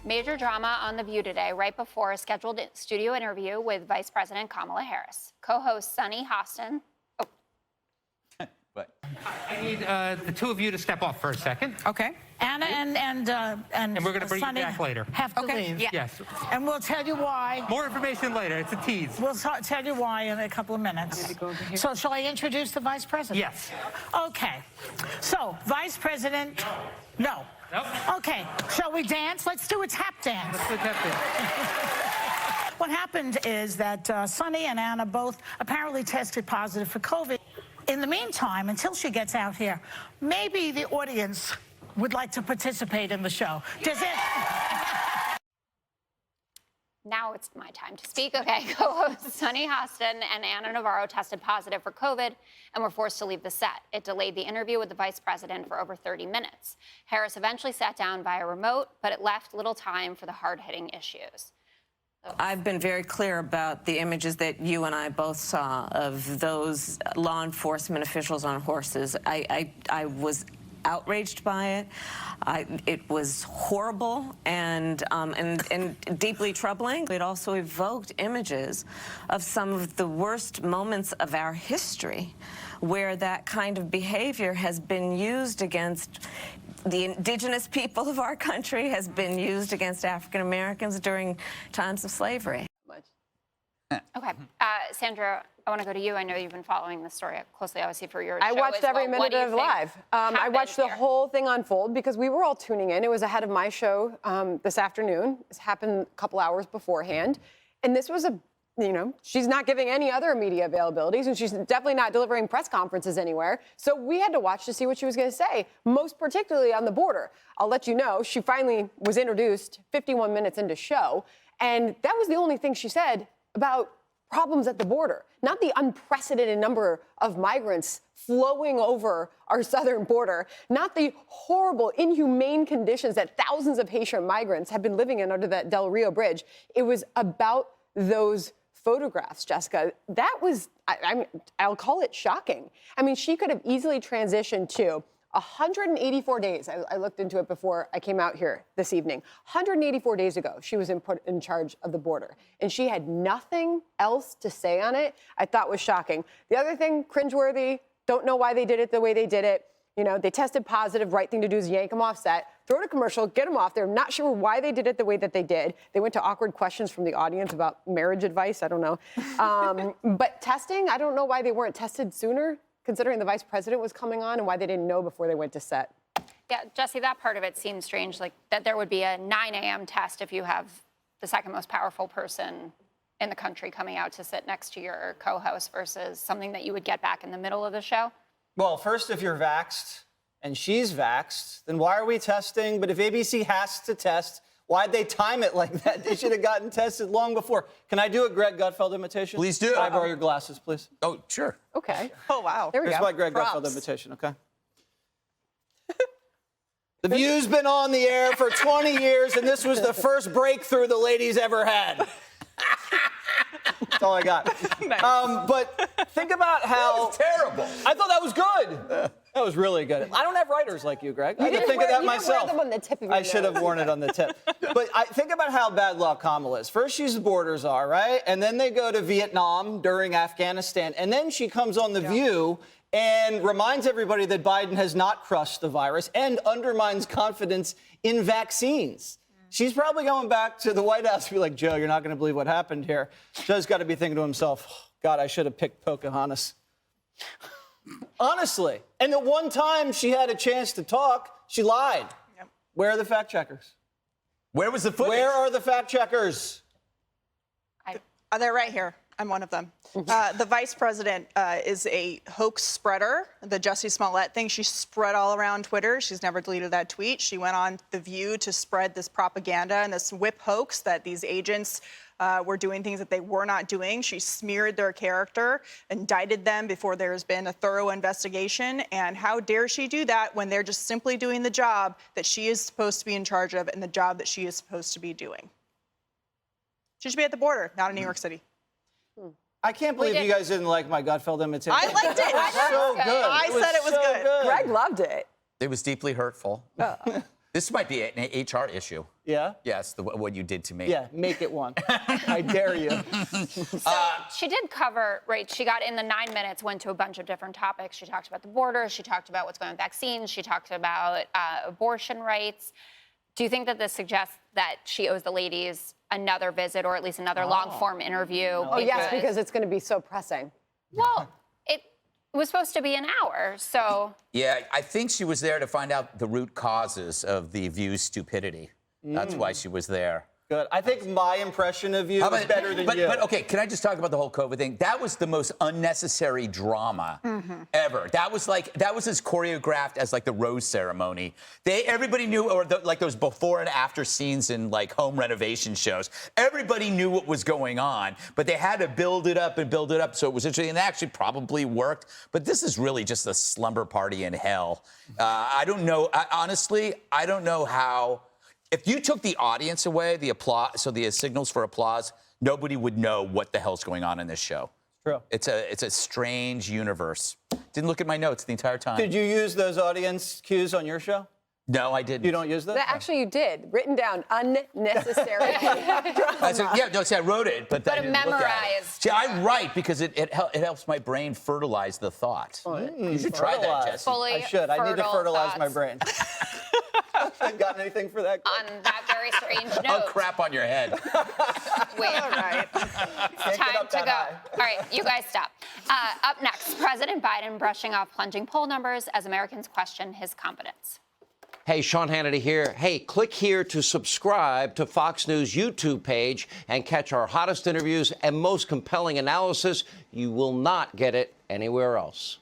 Major drama on The View today, right before a scheduled studio interview with Vice President Kamala Harris. Co-host Sunny Hostin. I need the two of you to step off for a second. Okay. Anna and we're going to bring Sunny you back later. have to leave. Yeah. Yes. And we'll tell you why. More information later. It's a tease. We'll tell you why in a couple of minutes. So shall I introduce the Vice President? Yes. Okay. So, Vice President, no. Nope. Okay. Shall we dance? Let's do a tap dance. Let's do that thing. What happened is that Sunny and Anna both apparently tested positive for COVID. In the meantime, until she gets out here, maybe the audience would like to participate in the show. Does it? Now it's my time to speak. Okay, co-hosts Sunny Hostin and Anna Navarro tested positive for COVID and were forced to leave the set. It delayed the interview with the vice president for over 30 minutes. Harris eventually sat down via remote, but it left little time for the hard-hitting issues. I've been very clear about the images that you and I both saw of those law enforcement officials on horses. I was outraged by it. It was horrible and deeply troubling. It also evoked images of some of the worst moments of our history, where that kind of behavior has been used against the indigenous people of our country, has been used against African Americans during times of slavery. Okay, Sandra, I want to go to you. I know you've been following this story closely, obviously, for your show. I watched every minute of live. I watched the whole thing unfold because we were all tuning in. It was ahead of my show this afternoon. This happened a couple hours beforehand. And this was she's not giving any other media availabilities, and she's definitely not delivering press conferences anywhere. So we had to watch to see what she was going to say, most particularly on the border. I'll let you know, she finally was introduced 51 minutes into show, and that was the only thing she said about problems at the border, not the unprecedented number of migrants flowing over our southern border, not the horrible, inhumane conditions that thousands of Haitian migrants have been living in under that Del Rio Bridge. It was about those photographs, Jessica. That was, I'll call it shocking. I mean, she could have easily transitioned to 184 days. I looked into it before I came out here this evening. 184 days ago, she was put in charge of the border, and she had nothing else to say on it. I thought was shocking. The other thing, cringeworthy, don't know why they did it the way they did it. You know, they tested positive. Right thing to do is yank them off set, throw it a commercial, get them off there. Not sure why they did it the way that they did. They went to awkward questions from the audience about marriage advice. I don't know. But testing, I don't know why they weren't tested sooner, considering the vice president was coming on, and why they didn't know before they went to set. Yeah, Jesse, that part of it seems strange, like that there would be a 9 a.m. test if you have the second most powerful person in the country coming out to sit next to your co-host versus something that you would get back in the middle of the show. Well, first, if you're vaxxed and she's vaxxed, then why are we testing? But if ABC has to test, why'd they time it like that? They should have gotten tested long before. Can I do a Greg Gutfeld imitation? Please do. Can I borrow your glasses, please? Oh, sure. Okay. Oh, wow. There we Here's go. my Greg Props. Gutfeld imitation, okay? The View's been on the air for 20 years, and this was the first breakthrough the ladies ever had. That's all I got. Nice. But think about how... That was terrible. I thought that was good. That was really good. I don't have writers like you, Greg. I had to think of that myself. You didn't wear them on the tip of your I should have worn it on the tip. But think about how bad luck Kamala is. First, she's the border czar, right? And then they go to Vietnam during Afghanistan. And then she comes on The View and reminds everybody that Biden has not crushed the virus and undermines confidence in vaccines. She's probably going back to the White House to be like, Joe, you're not going to believe what happened here. Joe's got to be thinking to himself, oh, God, I should have picked Pocahontas. Honestly. And the one time she had a chance to talk, she lied. Yep. Where are the fact checkers? Where was the footage? Where are the fact checkers? They're right here. I'm one of them. The vice president is a hoax spreader. The Jussie Smollett thing, she spread all around Twitter. She's never deleted that tweet. She went on The View to spread this propaganda and this whip hoax that these agents were doing things that they were not doing. She smeared their character, indicted them before there's been a thorough investigation. And how dare she do that when they're just simply doing the job that she is supposed to be in charge of and the job that she is supposed to be doing. She should be at the border, not in New York City. I can't believe you guys didn't like my Gutfeld imitation. I liked it. It was so good. I said it was good. Greg loved it. It was deeply hurtful. This might be an HR issue. Yeah? Yes, what you did to me. Yeah, make it one. I dare you. So she did cover, right? She got in the 9 minutes, went to a bunch of different topics. She talked about the border. She talked about what's going on with vaccines. She talked about abortion rights. Do you think that this suggests that she owes the ladies another visit or at least another long-form interview? Oh, yes, because it's going to be so pressing. Well, it was supposed to be an hour, so... Yeah, I think she was there to find out the root causes of the View's stupidity. That's why she was there. Good. I think my impression of you is better than you. But okay, can I just talk about the whole COVID thing? That was the most unnecessary drama ever. That was as choreographed as like the rose ceremony. Everybody knew, or like those before and after scenes in like home renovation shows. Everybody knew what was going on, but they had to build it up and build it up. So it was interesting, and it actually probably worked. But this is really just a slumber party in hell. I don't know. Honestly, I don't know how. If you took the audience away, the applause, so the signals for applause, nobody would know what the hell's going on in this show. True. It's a strange universe. Didn't look at my notes the entire time. Did you use those audience cues on your show? No, I didn't. You don't use those? Actually, you did. Written down, unnecessary drama. I wrote it, but I didn't look at it. memorized. See, I write because it helps my brain fertilize the thought. You should try that, Jesse. Fully I should. I need to fertile fertilize my thoughts. brain. Got anything for that? On that very strange Oh, note. crap on your head. Wait. All right. It's time to go. All right, you guys stop. Up next, President Biden brushing off plunging poll numbers as Americans question his competence. Hey, Sean Hannity here. Hey, click here to subscribe to Fox News YouTube page and catch our hottest interviews and most compelling analysis. You will not get it anywhere else.